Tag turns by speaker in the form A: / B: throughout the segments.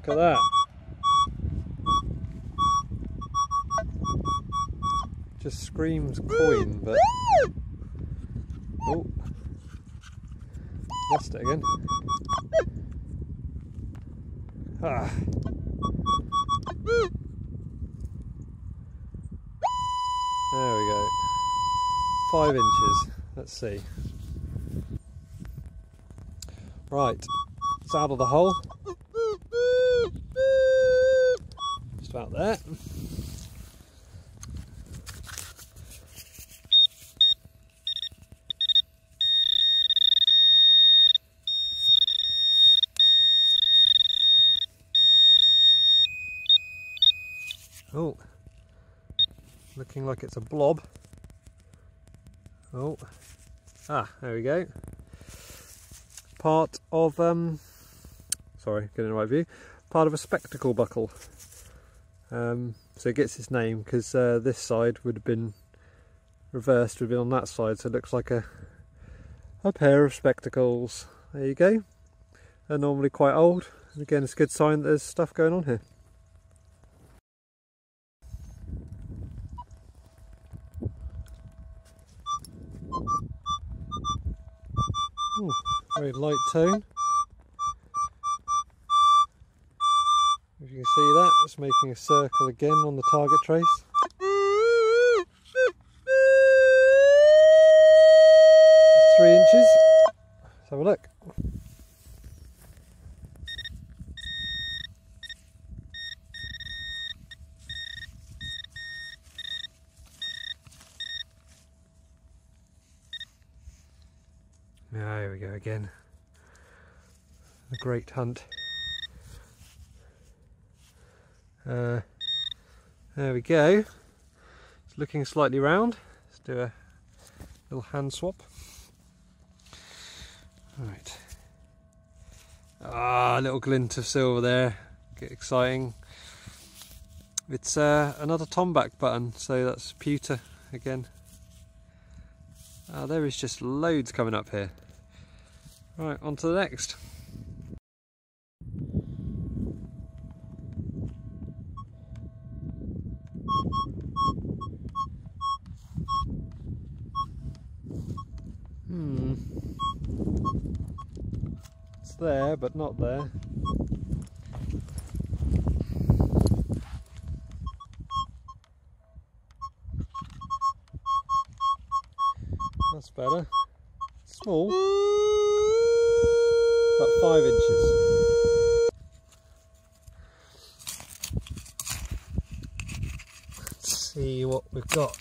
A: Look at that. Just screams coin, but oh, lost it again. Ah. There we go. 5 inches. Let's see. Right, it's out of the hole. Just about there. Oh, looking like it's a blob. Oh, there we go. Part of, sorry, getting the right view. Part of a spectacle buckle. So it gets its name because this side would have been reversed, would have been on that side, so it looks like a pair of spectacles. There you go. They're normally quite old. And again, it's a good sign that there's stuff going on here. Ooh, very light tone. If you can see that, it's making a circle again on the target trace. It's 3 inches. Let's have a look. There we go again. A great hunt. There we go. It's looking slightly round. Let's do a little hand swap. Right. Ah, a little glint of silver there. Get exciting. It's another tomback button, so that's pewter again. There is just loads coming up here. Right, on to the next. It's there, but not there. That's better. Small, about 5 inches. Let's see what we've got.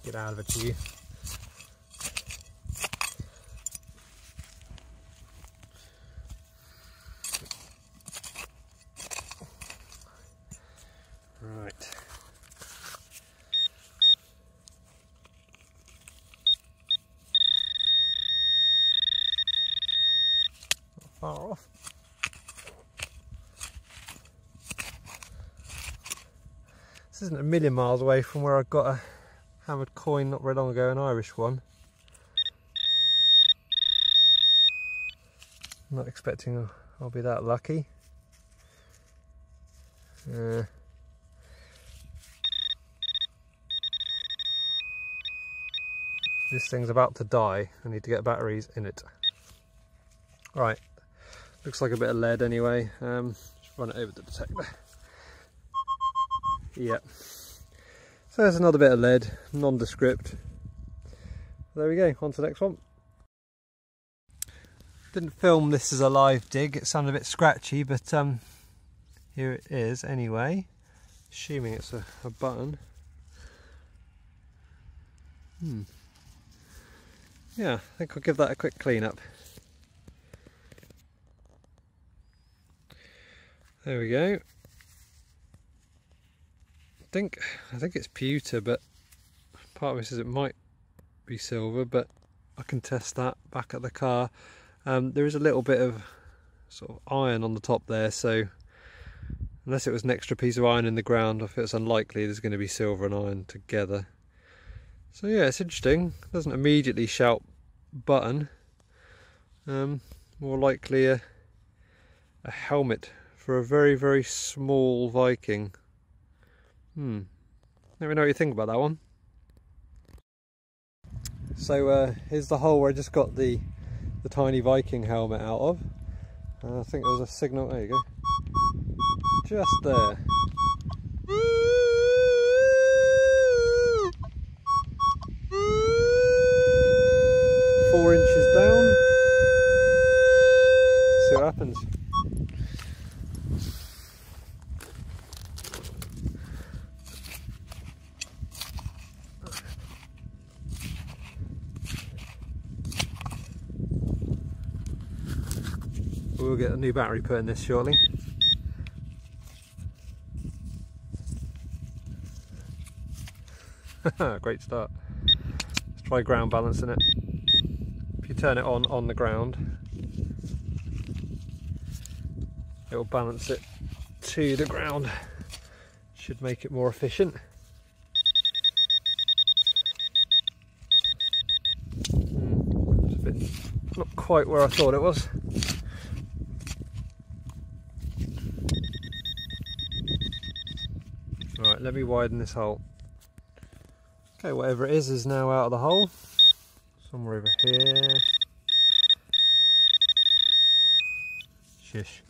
A: Get out of it, you. Right. Far off. This isn't a million miles away from where I got a hammered coin not very long ago, an Irish one. I'm not expecting I'll be that lucky. This thing's about to die. I need to get batteries in it. Right. Looks like a bit of lead anyway. Just run it over the detector. Yeah. So there's another bit of lead, nondescript. There we go, on to the next one. Didn't film this as a live dig, it sounded a bit scratchy, but here it is anyway. Assuming it's a button. Yeah, I think I'll give that a quick clean up. There we go. I think it's pewter, but part of me says it might be silver, but I can test that back at the car. There is a little bit of sort of iron on the top there, so unless it was an extra piece of iron in the ground, I feel it's unlikely there's going to be silver and iron together. So yeah, it's interesting. It doesn't immediately shout button. More likely a A helmet for a very, very small Viking. Let me know what you think about that one. So here's the hole where I just got the tiny Viking helmet out of. I think there was a signal, there you go. Just there. 4 inches down. See what happens. We'll get a new battery put in this shortly. Great start. Let's try ground balancing it. If you turn it on the ground, it will balance it to the ground. Should make it more efficient. It's a bit not quite where I thought it was. Right, let me widen this hole. Okay, whatever it is now out of the hole. Somewhere over here. Shish.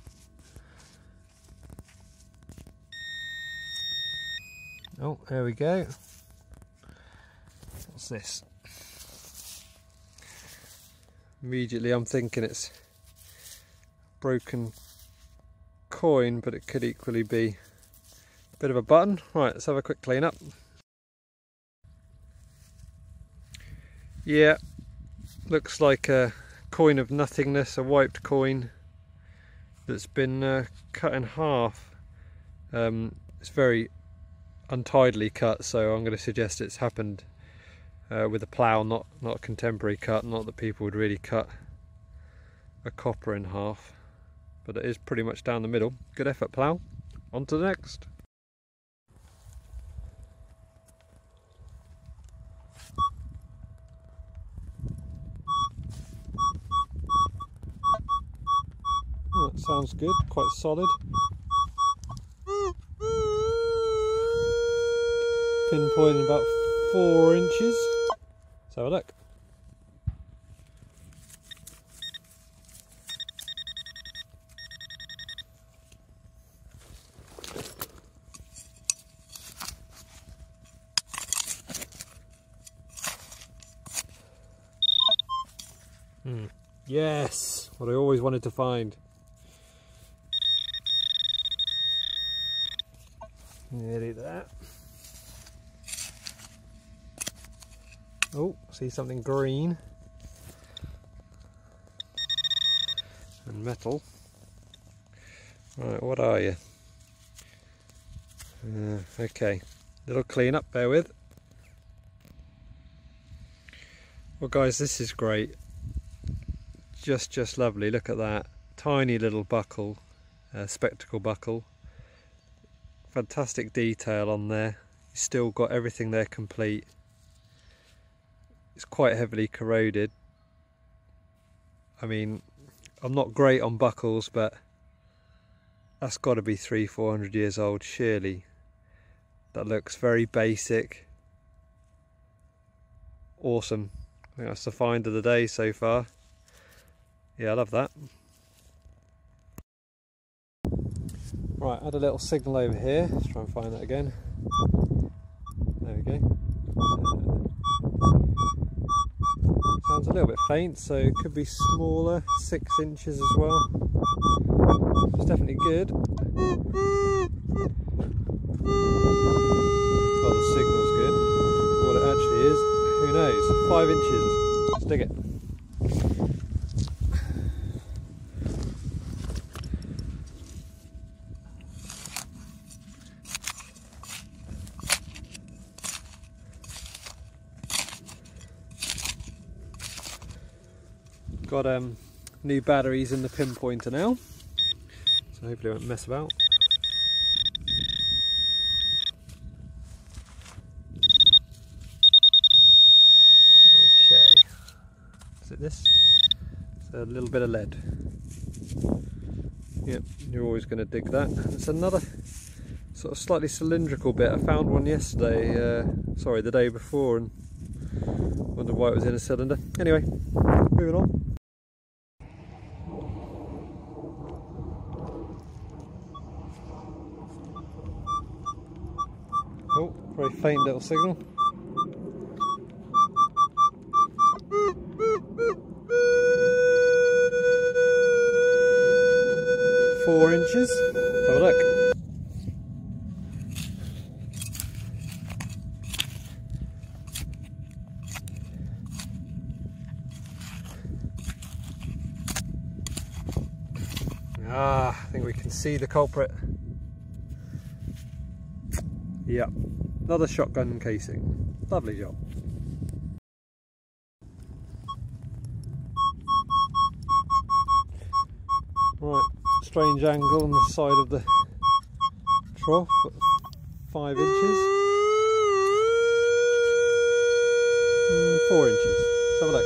A: Oh, there we go. What's this? Immediately I'm thinking it's broken coin, but it could equally be a bit of a button. Right, let's have a quick clean up. Yeah, looks like a coin of nothingness, a wiped coin that's been cut in half. It's very untidily cut, so I'm going to suggest it's happened with a plough, not a contemporary cut. Not that people would really cut a copper in half, but it is pretty much down the middle. Good effort, plough. On to the next. Oh, that sounds good, quite solid. Pinpoint about 4 inches. Let's have a look. Yes, what I always wanted to find. Nearly there. Oh, see something green and metal. Right, what are you? Okay, little clean up, bear with. Well guys, this is great. Just lovely. Look at that tiny little buckle, spectacle buckle. Fantastic detail on there. You've still got everything there complete. It's quite heavily corroded. I mean, I'm not great on buckles, but that's got to be 300-400 years old surely. That looks very basic. Awesome. I think that's the find of the day so far. Yeah, I love that. Right, add a little signal over here. Let's try and find that again. There we go. Sounds a little bit faint, so it could be smaller, 6 inches as well. It's definitely good. Oh, the signal's good. What it actually is, who knows? 5 inches. Let's dig it. Got new batteries in the pinpointer now, so hopefully I won't mess about. Okay, is it this? It's a little bit of lead. Yep, you're always going to dig that. It's another sort of slightly cylindrical bit. I found one yesterday, sorry, the day before, and wondered why it was in a cylinder. Anyway, moving on. Oh, very faint little signal. Four inches. Let's have a look. I think we can see the culprit. Yep, another shotgun casing. Lovely job. Right, strange angle on the side of the trough at 5 inches. 4 inches. Let's have a look.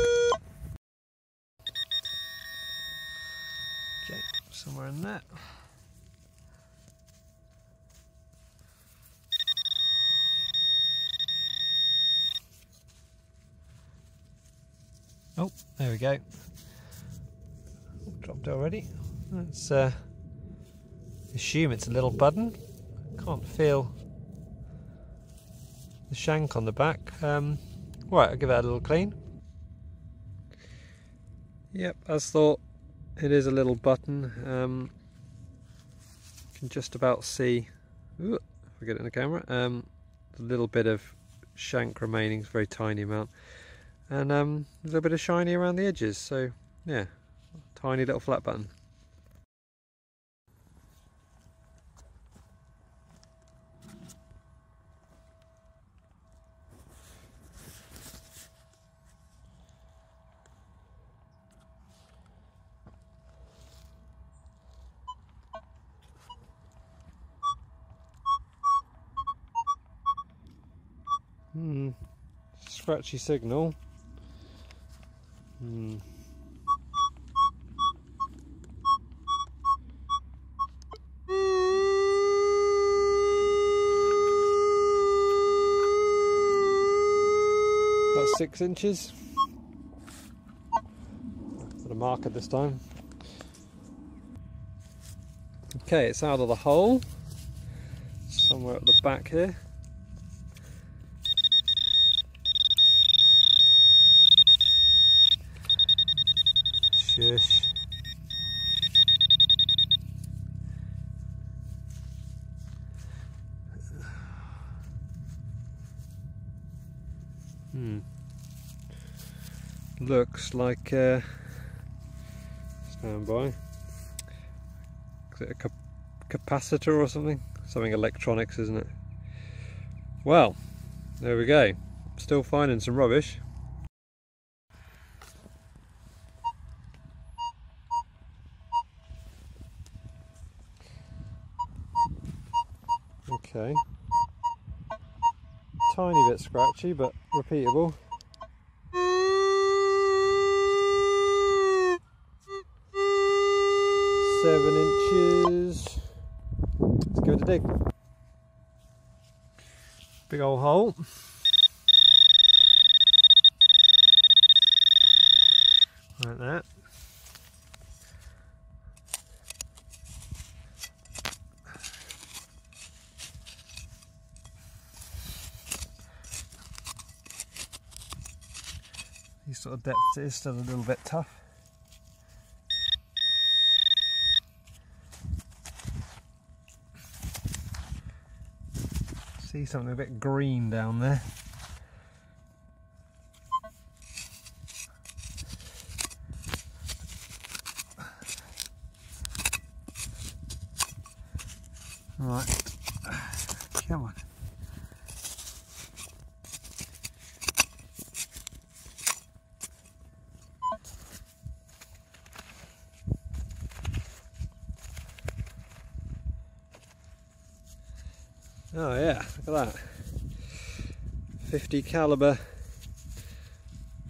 A: Okay, somewhere in there. Oh, there we go. Dropped it already. Let's assume it's a little button. Can't feel the shank on the back. Right, I'll give that a little clean. Yep, as thought, it is a little button. You can just about see, ooh, if I get it in the camera, a little bit of shank remaining, it's a very tiny amount. And a little bit of shiny around the edges, so yeah, tiny little flat button. Scratchy signal. That's 6 inches. Put a marker this time. Okay, it's out of the hole. Somewhere at the back here. Shush. Looks like stand by. Is it a capacitor or something? Something electronics, isn't it? Well, there we go. Still finding some rubbish. Okay. Tiny bit scratchy, but repeatable. Seven inches. Let's give it a dig. Big old hole. Like that. These sort of depths is still a little bit tough. See something a bit green down there. Right, come on. Oh yeah, look at that. 50 caliber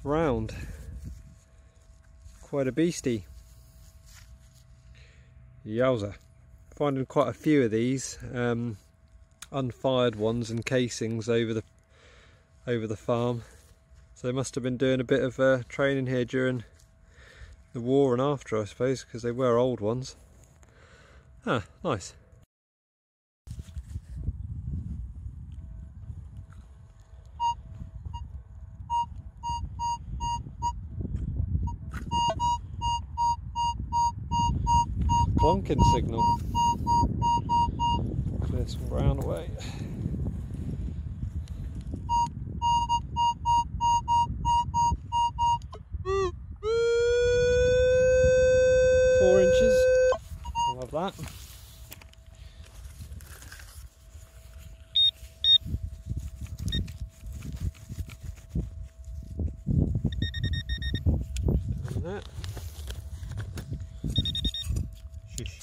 A: round. Quite a beastie. Yowza. Finding quite a few of these unfired ones and casings over the farm. So they must have been doing a bit of training here during the war and after, I suppose, because they were old ones. Ah, nice. Clonking signal. Clear some ground away. Love that. And that. Shush.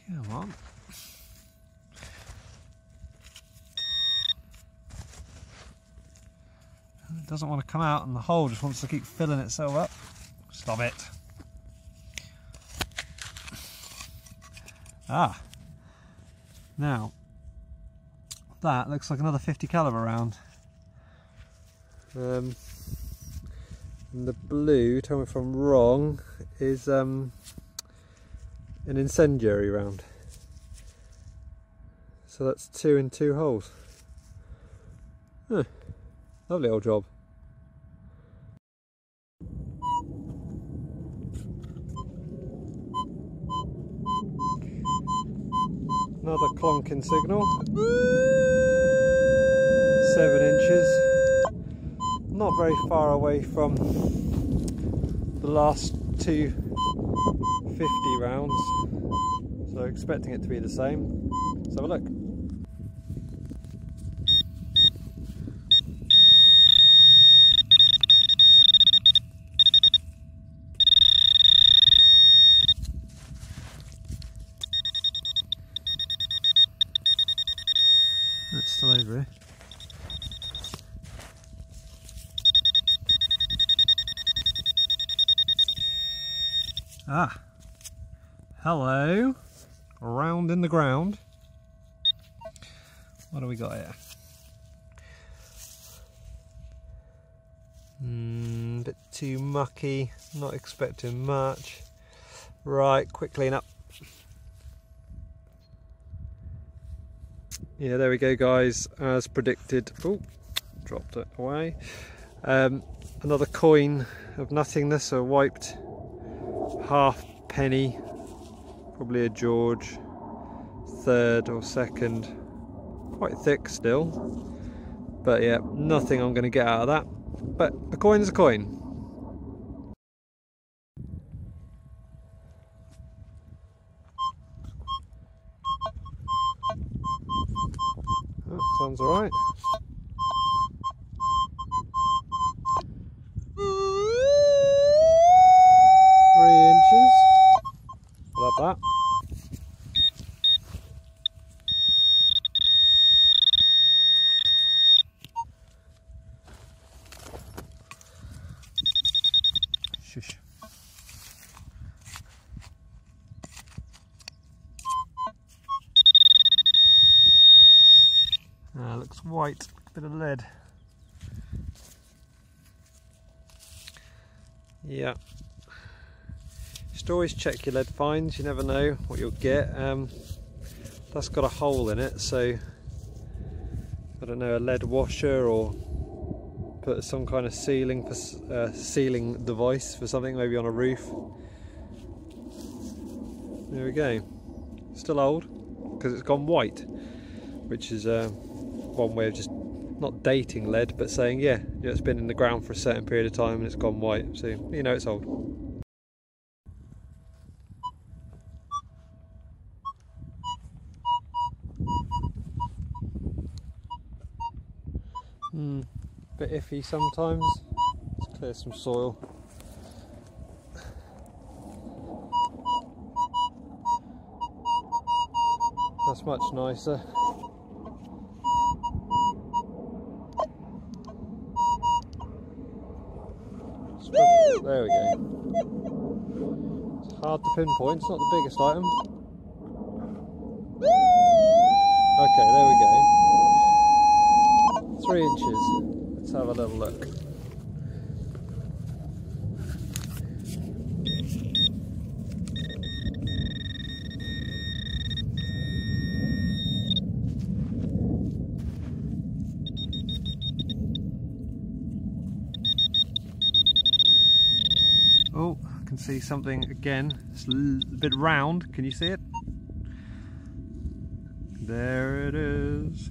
A: Come on. It doesn't want to come out and the hole just wants to keep filling itself up. Stop it. Ah. Now, that looks like another 50 caliber round. And the blue, tell me if I'm wrong, is an incendiary round. So that's 2 in 2 holes. Huh. Lovely old job. Another clonking signal. 7 inches. Not very far away from the last 2 50 rounds. So expecting it to be the same. Let's have a look. It's still over here. Ah, hello, around in the ground. What do we got here? Bit too mucky, not expecting much. Right, quick clean up. Yeah, there we go guys, as predicted. Oh, dropped it away. Another coin of nothingness, a wiped halfpenny, probably a George, 3rd or 2nd, quite thick still, but yeah, nothing I'm going to get out of that, but a coin is a coin. Oh, sounds alright. Love that. Shush. Ah, looks white, bit of lead. Yeah. Just always check your lead finds, you never know what you'll get. That's got a hole in it, so I don't know, a lead washer, or put some kind of sealing device for something, maybe on a roof. There we go. Still old because it's gone white, which is one way of just not dating lead, but saying, yeah, it's been in the ground for a certain period of time and it's gone white, so you know it's old. Bit iffy sometimes. Let's clear some soil. That's much nicer. There we go. It's hard to pinpoint, it's not the biggest item. Okay, there we go. 3 inches. Let's have a little look. Oh, I can see something again. It's a bit round. Can you see it? There it is.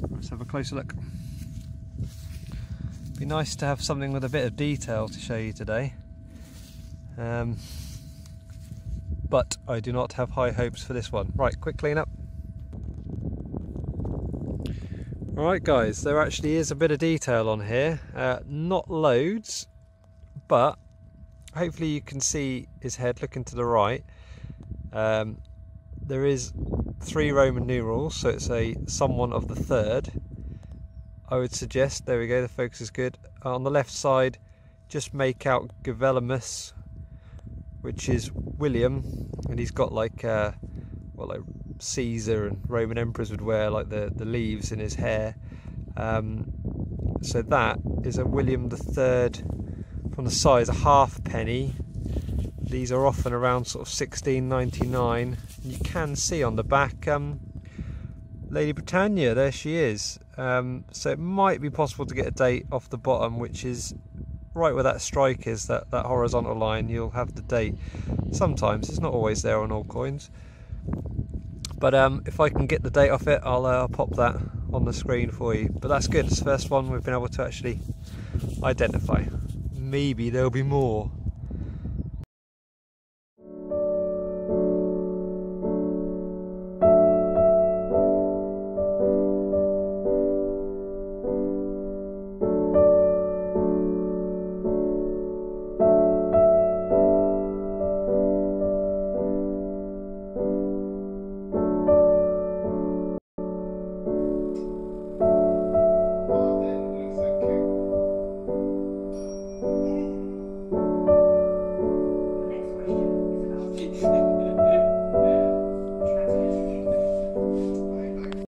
A: Let's have a closer look. Be nice to have something with a bit of detail to show you today. But I do not have high hopes for this one. Right, quick clean up. Alright guys, there actually is a bit of detail on here. Not loads, but hopefully you can see his head looking to the right. There is 3 Roman numerals, so it's a someone of the 3rd. I would suggest, there we go, the focus is good. On the left side, just make out Gavelimus, which is William, and he's got like well, like Caesar and Roman emperors would wear, like the leaves in his hair. So that is a William III from the size, a halfpenny. These are often around sort of 16.99. You can see on the back Lady Britannia, there she is. So it might be possible to get a date off the bottom, which is right where that strike is, that horizontal line. You'll have the date. Sometimes it's not always there on all coins, but if I can get the date off it, I'll pop that on the screen for you. But that's good. It's the first one we've been able to actually identify. Maybe there'll be more.